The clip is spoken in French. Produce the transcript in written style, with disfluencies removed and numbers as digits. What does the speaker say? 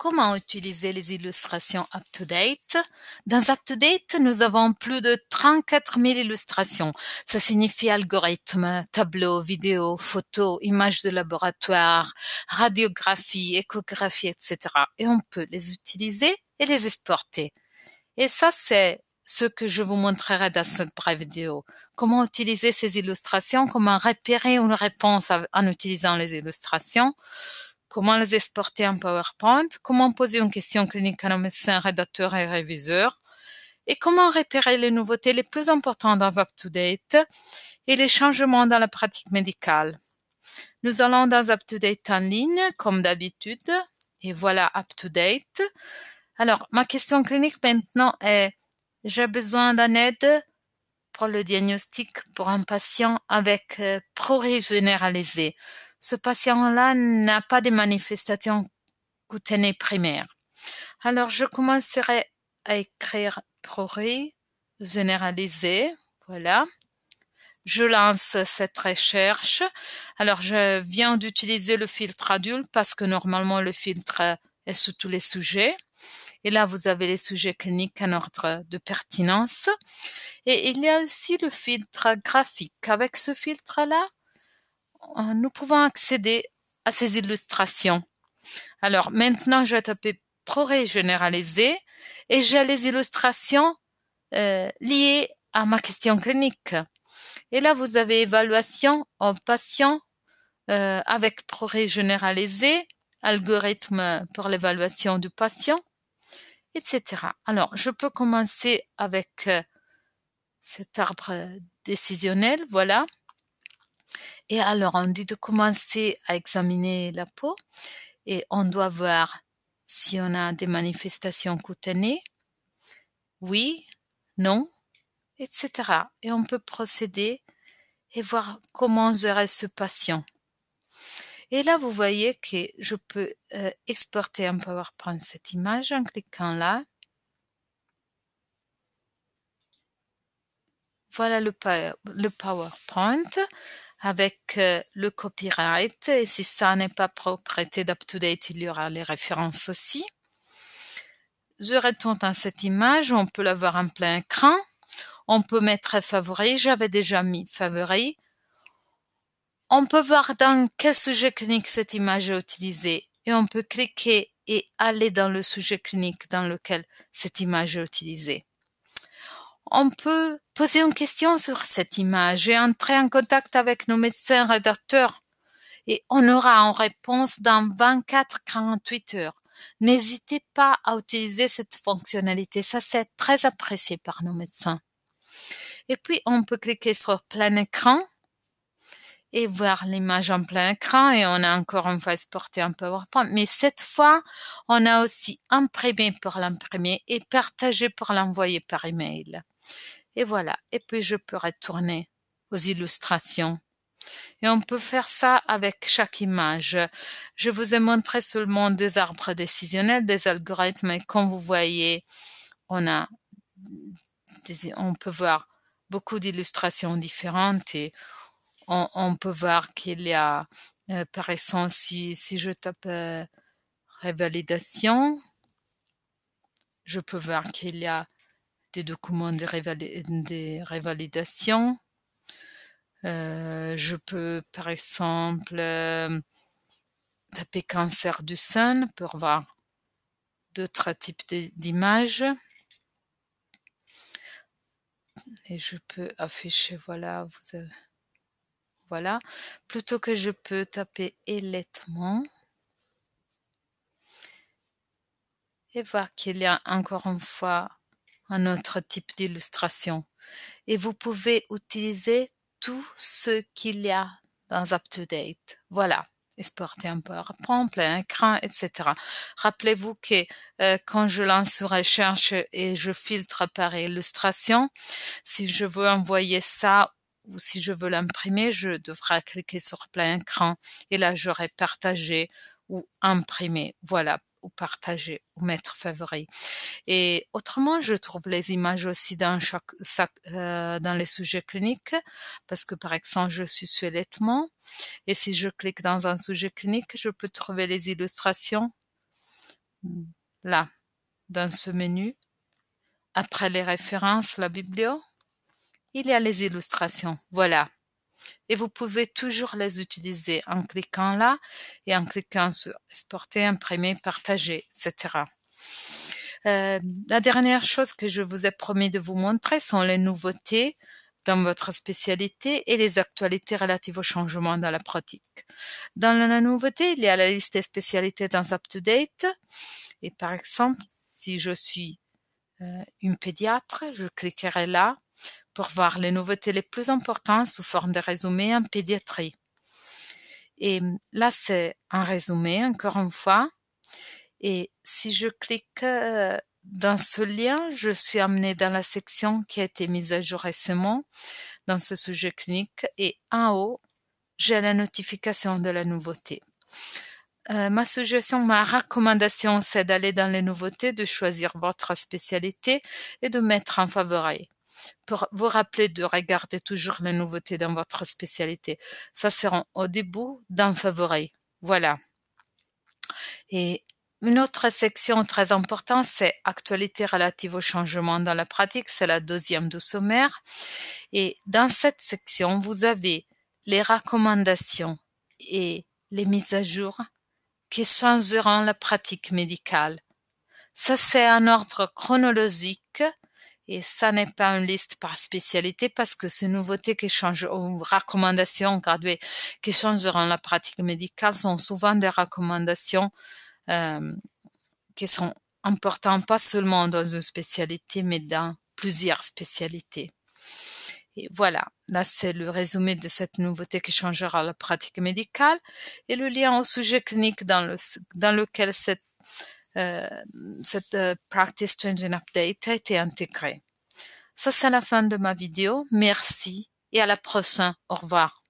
comment utiliser les illustrations UpToDate? Dans UpToDate, nous avons plus de 34 000 illustrations. Ça signifie algorithmes, tableaux, vidéos, photos, images de laboratoire, radiographie, échographie, etc. Et on peut les utiliser et les exporter. Et ça, c'est ce que je vous montrerai dans cette brève vidéo. Comment utiliser ces illustrations, comment repérer une réponse en utilisant les illustrations, comment les exporter en PowerPoint, comment poser une question clinique à nos médecins, rédacteurs et réviseurs, et comment repérer les nouveautés les plus importantes dans UpToDate et les changements dans la pratique médicale. Nous allons dans UpToDate en ligne, comme d'habitude, et voilà UpToDate. Alors, ma question clinique maintenant est, j'ai besoin d'une aide pour le diagnostic pour un patient avec prorie généralisée. Ce patient-là n'a pas de manifestations cutanées primaires. Alors, je commencerai à écrire prorie généralisée. Voilà. Je lance cette recherche. Alors, je viens d'utiliser le filtre adulte parce que normalement, le filtre est sous tous les sujets. Et là, vous avez les sujets cliniques en ordre de pertinence. Et il y a aussi le filtre graphique. Avec ce filtre-là, nous pouvons accéder à ces illustrations. Alors, maintenant, je vais taper prorie généralisée et j'ai les illustrations liées à ma question clinique. Et là, vous avez évaluation en patient avec prorie généralisée, algorithme pour l'évaluation du patient, etc. Alors, je peux commencer avec cet arbre décisionnel, voilà. Et alors, on dit de commencer à examiner la peau et on doit voir si on a des manifestations cutanées, oui, non, etc. Et on peut procéder et voir comment gérer ce patient. Et là, vous voyez que je peux exporter en PowerPoint cette image en cliquant là. Voilà le PowerPoint avec le copyright. Et si ça n'est pas propriété d'UpToDate, il y aura les références aussi. Je retourne dans cette image. On peut la voir en plein écran. On peut mettre favori. J'avais déjà mis favori. On peut voir dans quel sujet clinique cette image est utilisée. Et on peut cliquer et aller dans le sujet clinique dans lequel cette image est utilisée. On peut poser une question sur cette image et entrer en contact avec nos médecins rédacteurs et on aura une réponse dans 24-48 heures. N'hésitez pas à utiliser cette fonctionnalité, ça c'est très apprécié par nos médecins. Et puis on peut cliquer sur plein écran et voir l'image en plein écran et on a encore une fois exporté en PowerPoint. Mais cette fois, on a aussi imprimé pour l'imprimer et partagé pour l'envoyer par email. Et voilà. Et puis, je peux retourner aux illustrations. Et on peut faire ça avec chaque image. Je vous ai montré seulement des arbres décisionnels, des algorithmes. Et comme vous voyez, on peut voir beaucoup d'illustrations différentes et on peut voir qu'il y a, par exemple, si je tape revalidation, je peux voir qu'il y a des documents de revalidation. Je peux, par exemple, taper cancer du sein pour voir d'autres types d'images. Et je peux afficher, voilà, voilà. Plutôt que je peux taper élettement et voir qu'il y a encore une fois un autre type d'illustration. Et vous pouvez utiliser tout ce qu'il y a dans UpToDate. Voilà, exporter un PowerPoint, plein écran, etc. Rappelez-vous que quand je lance une recherche et je filtre par illustration, si je veux envoyer ça ou si je veux l'imprimer, je devrais cliquer sur plein écran et là j'aurai partagé ou imprimer, voilà, ou partager ou mettre favori. Et autrement, je trouve les images aussi dans dans les sujets cliniques, parce que par exemple, je suis sous allaitement, et si je clique dans un sujet clinique, je peux trouver les illustrations là, dans ce menu, après les références, la biblio, il y a les illustrations. Voilà. Et vous pouvez toujours les utiliser en cliquant là et en cliquant sur exporter, imprimer, partager, etc. La dernière chose que je vous ai promis de vous montrer sont les nouveautés dans votre spécialité et les actualités relatives aux changements dans la pratique. Dans la nouveauté, il y a la liste des spécialités dans UpToDate. Et par exemple, si je suis une pédiatre, je cliquerai là pour voir les nouveautés les plus importantes sous forme de résumé en pédiatrie. Et là, c'est un résumé, encore une fois. Et si je clique dans ce lien, je suis amenée dans la section qui a été mise à jour récemment dans ce sujet clinique. Et en haut, j'ai la notification de la nouveauté. Ma suggestion, ma recommandation, c'est d'aller dans les nouveautés, de choisir votre spécialité et de mettre en favori. Pour vous rappeler de regarder toujours les nouveautés dans votre spécialité. Ça sera au début d'un favori. Voilà. Et une autre section très importante, c'est actualité relative au changement dans la pratique. C'est la deuxième du sommaire. Et dans cette section, vous avez les recommandations et les mises à jour qui changeront la pratique médicale. Ça, c'est un ordre chronologique et ça n'est pas une liste par spécialité parce que ces nouveautés qui changent ou recommandations graduées qui changeront la pratique médicale sont souvent des recommandations qui sont importantes pas seulement dans une spécialité mais dans plusieurs spécialités. Et voilà, là c'est le résumé de cette nouveauté qui changera la pratique médicale et le lien au sujet clinique dans lequel cette Practice Changing Update a été intégrée. Ça, c'est la fin de ma vidéo. Merci et à la prochaine. Au revoir.